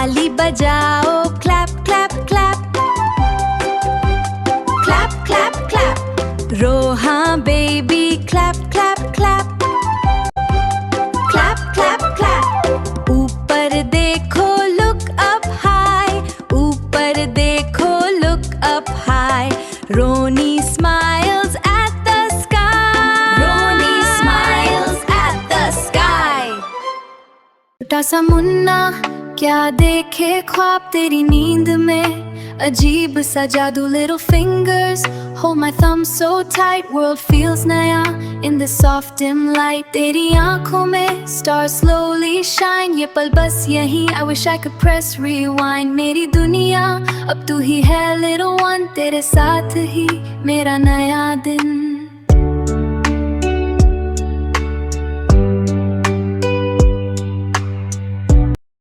ताली बजाओ, clap clap clap, clap clap clap. रोहा baby, clap clap clap, clap clap clap. ऊपर देखो, look up high, ऊपर देखो, look up high. Roni smiles at the sky, Roni smiles at the sky. छोटा सा मुन्ना क्या देखे ख्वाब तेरी नींद में, अजीब सा जादू. Little fingers hold my thumb so tight, world feels नया in the soft dim light. तेरी आँखों में stars slowly shine, ये पल बस यहीं. I wish I could press rewind. मेरी दुनिया अब तू ही है little one, तेरे साथ ही मेरा नया दिन.